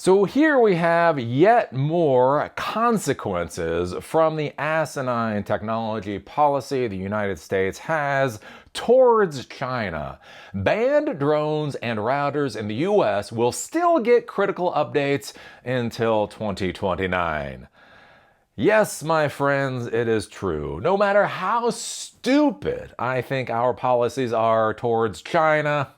So here we have yet more consequences from the asinine technology policy the United States has towards China. Banned drones and routers in the US will still get critical updates until 2029. Yes, my friends, it is true. No matter how stupid I think our policies are towards China,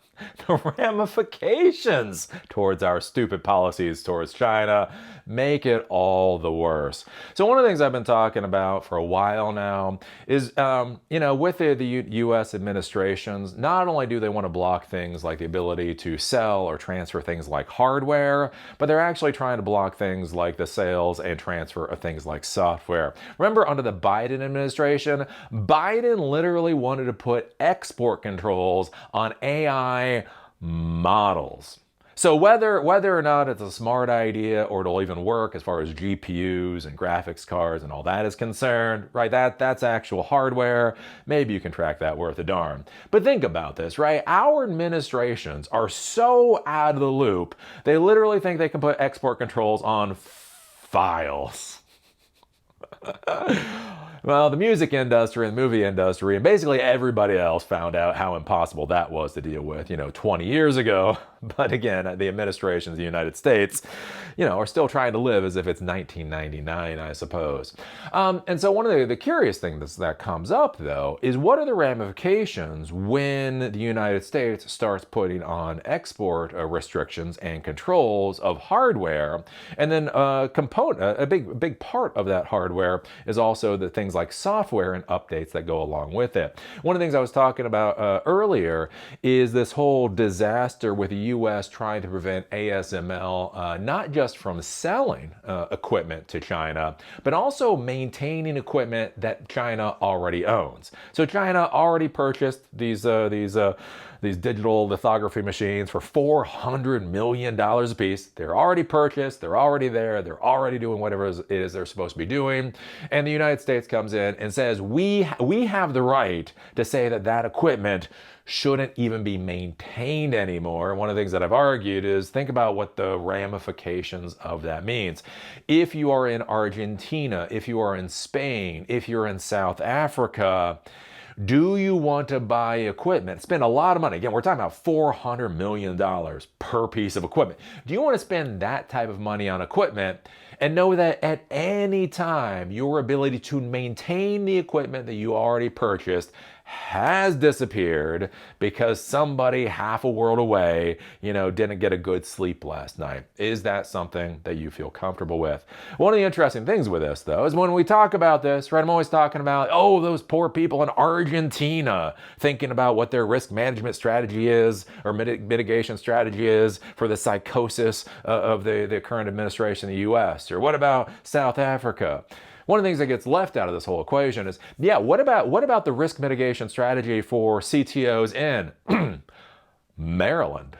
the ramifications towards our stupid policies towards China make it all the worse. So one of the things I've been talking about for a while now is, with the U.S. administrations, not only do they want to block things like the ability to sell or transfer things like hardware, but they're actually trying to block things like the sales and transfer of things like software. Remember, under the Biden administration, Biden literally wanted to put export controls on AI models. So whether or not it's a smart idea or it'll even work as far as GPUs and graphics cards and all that is concerned, right? That's actual hardware. Maybe you can track that worth a darn. But think about this, right? Our administrations are so out of the loop, they literally think they can put export controls on files. Well, the music industry and the movie industry and basically everybody else found out how impossible that was to deal with, 20 years ago. But again, the administrations of the United States, are still trying to live as if it's 1999, I suppose. And so one of the curious things that comes up, though, is what are the ramifications when the United States starts putting on export restrictions and controls of hardware? And then a big part of that hardware is also the things like software and updates that go along with it. One of the things I was talking about earlier is this whole disaster with the U.S. trying to prevent ASML, not just from selling equipment to China, but also maintaining equipment that China already owns. So China already purchased these digital lithography machines for $400 million a piece. They're already purchased, they're already there, they're already doing whatever it is they're supposed to be doing. And the United States comes in and says, we have the right to say that equipment shouldn't even be maintained anymore. One of the things that I've argued is think about what the ramifications of that means. If you are in Argentina, if you are in Spain, if you're in South Africa, do you want to buy equipment? Spend a lot of money. Again, we're talking about $400 million per piece of equipment. Do you want to spend that type of money on equipment and know that at any time your ability to maintain the equipment that you already purchased has disappeared because somebody half a world away, didn't get a good sleep last night? Is that something that you feel comfortable with? One of the interesting things with this, though, is when we talk about this, right, I'm always talking about, those poor people in Argentina thinking about what their risk management strategy is or mitigation strategy is for the psychosis of the current administration in the U.S. Or what about South Africa? One of the things that gets left out of this whole equation is, what about the risk mitigation strategy for CTOs in Maryland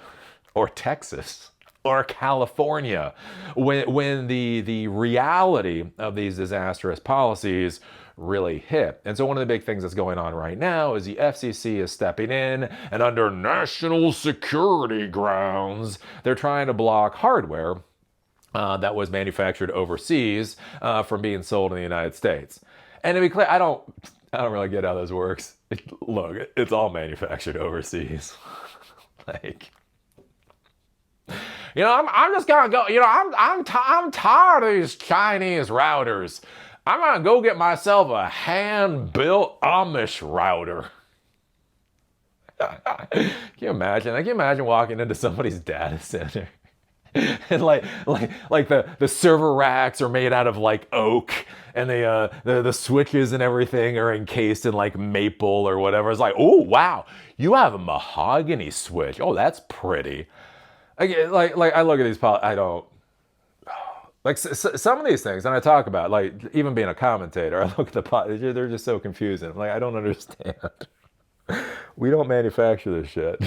or Texas or California when the reality of these disastrous policies really hit? And so one of the big things that's going on right now is the FCC is stepping in, and under national security grounds, they're trying to block hardware that was manufactured overseas from being sold in the United States. And to be clear, I don't really get how this works. Look, it's all manufactured overseas. I'm just gonna go. I'm tired of these Chinese routers. I'm gonna go get myself a hand-built Amish router. Can you imagine? Can you imagine walking into somebody's data center? And like the server racks are made out of oak, and the switches and everything are encased in maple or whatever. It's oh wow, you have a mahogany switch. Oh, that's pretty. Again, I look at these, I don't some of these things, and I talk about even being a commentator. I look at they're just so confusing. I don't understand. We don't manufacture this shit.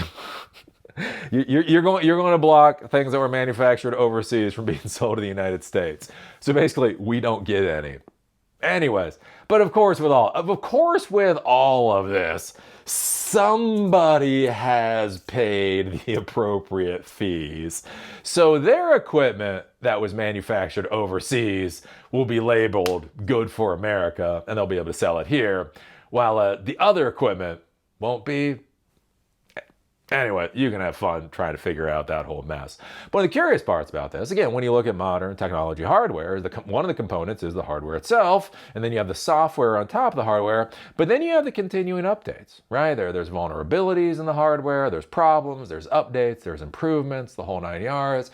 You're going to block things that were manufactured overseas from being sold to the United States. So basically, we don't get any. Anyways, but of course with all of this, somebody has paid the appropriate fees. So their equipment that was manufactured overseas will be labeled good for America and they'll be able to sell it here, while the other equipment won't be. Anyway, you can have fun trying to figure out that whole mess. One of the curious parts about this, again, when you look at modern technology hardware, one of the components is the hardware itself, and then you have the software on top of the hardware, but then you have the continuing updates, right? There's vulnerabilities in the hardware, there's problems, there's updates, there's improvements, the whole 9 yards.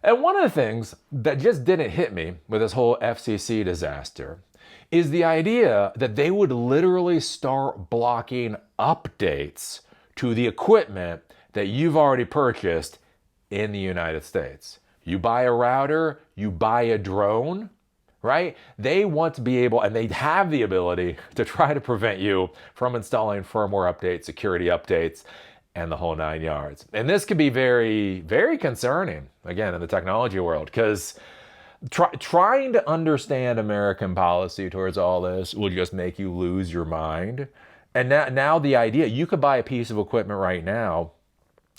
And one of the things that just didn't hit me with this whole FCC disaster is the idea that they would literally start blocking updates to the equipment that you've already purchased in the United States. You buy a router, you buy a drone, right? They want to be able, and they have the ability to try to prevent you from installing firmware updates, security updates, and the whole 9 yards. And this could be very, very concerning, again, in the technology world, because trying to understand American policy towards all this will just make you lose your mind. And now the idea, you could buy a piece of equipment right now,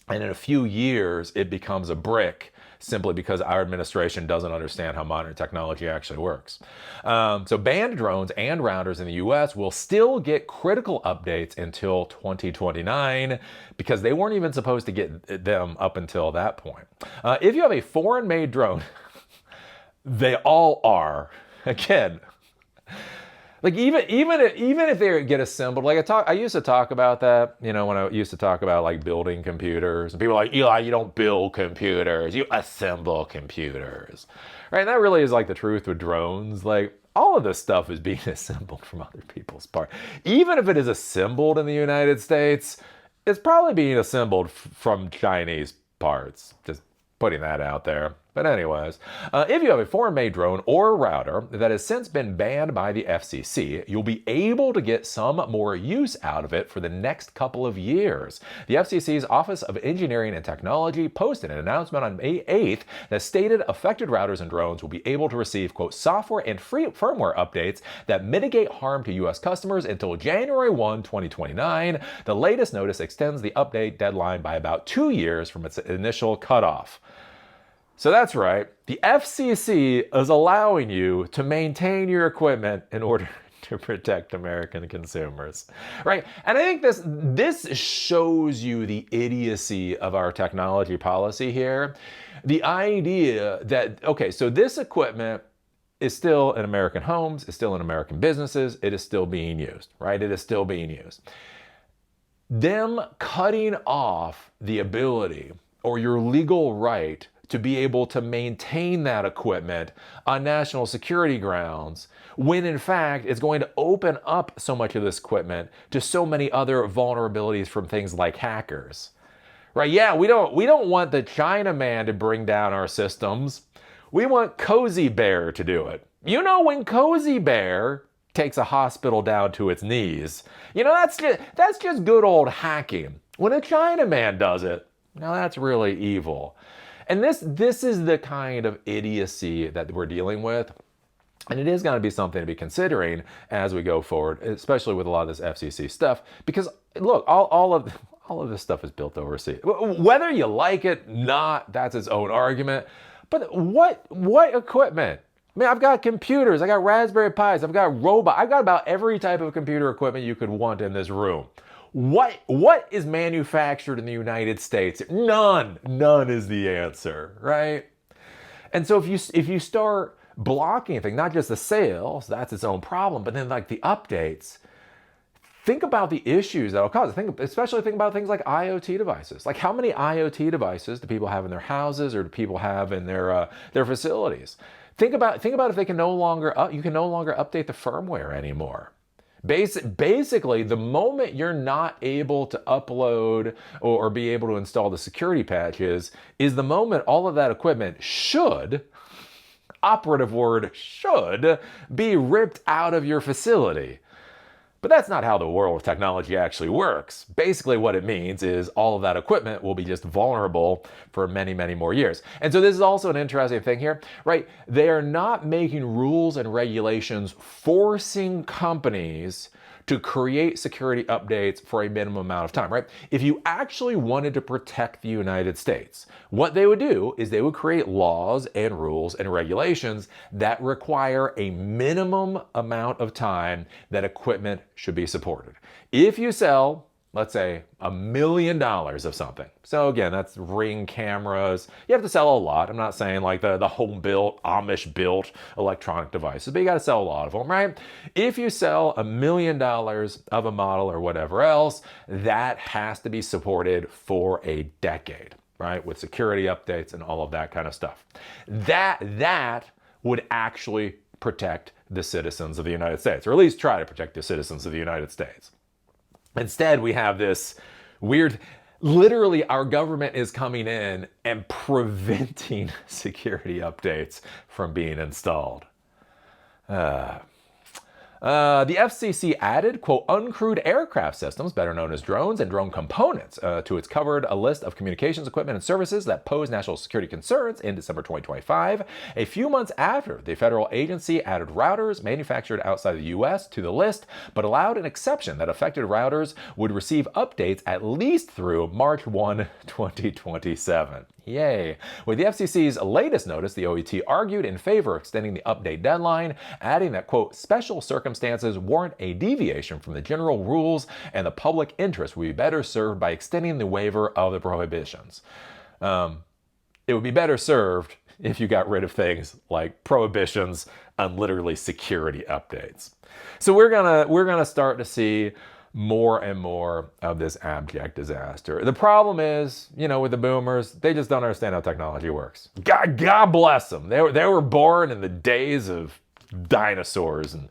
and in a few years, it becomes a brick simply because our administration doesn't understand how modern technology actually works. So banned drones and routers in the US will still get critical updates until 2029 because they weren't even supposed to get them up until that point. If you have a foreign-made drone, they all are. Again, like even if they get assembled, like I used to talk about that, when I used to talk about like building computers, and people are like, Eli, you don't build computers, you assemble computers, right? And that really is like the truth with drones. Like all of this stuff is being assembled from other people's parts. Even if it is assembled in the United States, it's probably being assembled from Chinese parts. Just putting that out there. But anyways, if you have a foreign-made drone or a router that has since been banned by the FCC, you'll be able to get some more use out of it for the next couple of years. The FCC's Office of Engineering and Technology posted an announcement on May 8th that stated affected routers and drones will be able to receive, quote, software and free firmware updates that mitigate harm to U.S. customers until January 1, 2029. The latest notice extends the update deadline by about 2 years from its initial cutoff. So that's right, the FCC is allowing you to maintain your equipment in order to protect American consumers, right? And I think this shows you the idiocy of our technology policy here. The idea that, okay, so this equipment is still in American homes, is still in American businesses, it is still being used, right? It is still being used. Them cutting off the ability or your legal right to be able to maintain that equipment on national security grounds, when in fact it's going to open up so much of this equipment to so many other vulnerabilities from things like hackers. Right? Yeah, we don't want the Chinaman to bring down our systems. We want Cozy Bear to do it. When Cozy Bear takes a hospital down to its knees, that's just good old hacking. When a Chinaman does it, now that's really evil. And this is the kind of idiocy that we're dealing with. And it is going to be something to be considering as we go forward, especially with a lot of this FCC stuff. Because look, all of this stuff is built overseas. Whether you like it, not, that's its own argument. But what equipment? I mean, I've got computers, I got Raspberry Pis, I've got robots, I've got about every type of computer equipment you could want in this room. What is manufactured in the United States? None is the answer, right? And so if you start blocking things, not just the sales, that's its own problem, but then like the updates, think about the issues that'll cause it. Especially think about things like IoT devices. Like how many IoT devices do people have in their houses or do people have in their facilities? Think about if they can no longer update the firmware anymore. Basically, the moment you're not able to upload or be able to install the security patches is the moment all of that equipment should, operative word, should be ripped out of your facility. But that's not how the world of technology actually works. Basically, what it means is all of that equipment will be just vulnerable for many, many more years. And so this is also an interesting thing here, right? They are not making rules and regulations forcing companies to create security updates for a minimum amount of time, right? If you actually wanted to protect the United States, what they would do is they would create laws and rules and regulations that require a minimum amount of time that equipment should be supported. If you sell, let's say, $1 million of something. So again, that's Ring cameras. You have to sell a lot. I'm not saying like the home-built, Amish-built electronic devices, but you got to sell a lot of them, right? If you sell $1 million of a model or whatever else, that has to be supported for a decade, right? With security updates and all of that kind of stuff. That would actually protect the citizens of the United States, or at least try to protect the citizens of the United States. Instead, we have this weird, literally our government is coming in and preventing security updates from being installed. The FCC added, quote, uncrewed aircraft systems, better known as drones and drone components, to its covered a list of communications equipment and services that pose national security concerns in December 2025, a few months after the federal agency added routers manufactured outside the U.S. to the list, but allowed an exception that affected routers would receive updates at least through March 1, 2027. Yay. With the FCC's latest notice, the OET argued in favor of extending the update deadline, adding that, quote, special circumstances warrant a deviation from the general rules and the public interest would be better served by extending the waiver of the prohibitions. It would be better served if you got rid of things like prohibitions on literally security updates. So we're gonna start to see more and more of this abject disaster. The problem is, with the boomers, they just don't understand how technology works. God bless them. They were born in the days of dinosaurs and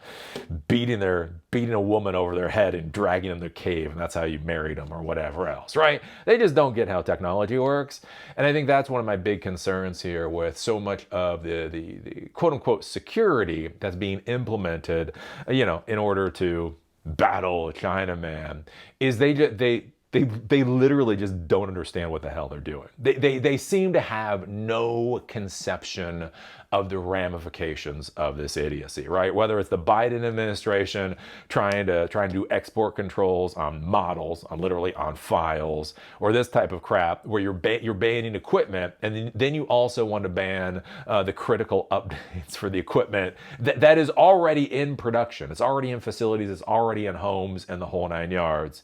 beating a woman over their head and dragging them to the cave, and that's how you married them or whatever else, right? They just don't get how technology works. And I think that's one of my big concerns here with so much of the quote unquote security that's being implemented, in order to battle Chinaman, is they literally just don't understand what the hell they're doing. They seem to have no conception of the ramifications of this idiocy, right? Whether it's the Biden administration trying to do export controls on models, literally on files, or this type of crap where you're banning equipment, and then you also want to ban the critical updates for the equipment that is already in production. It's already in facilities. It's already in homes and the whole nine yards.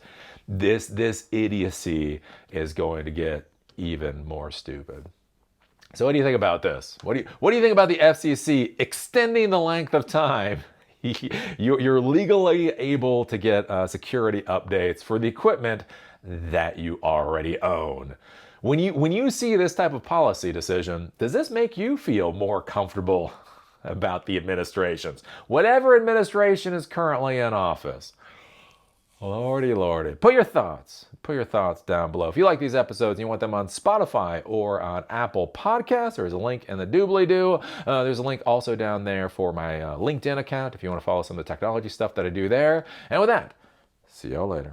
This idiocy is going to get even more stupid. So what do you think about this? What do you think about the FCC extending the length of time you're legally able to get security updates for the equipment that you already own? When you see this type of policy decision, does this make you feel more comfortable about the administrations, whatever administration is currently in office? Lordy. Put your thoughts down below. If you like these episodes and you want them on Spotify or on Apple Podcasts, there's a link in the doobly-doo. There's a link also down there for my LinkedIn account if you want to follow some of the technology stuff that I do there. And with that, see y'all later.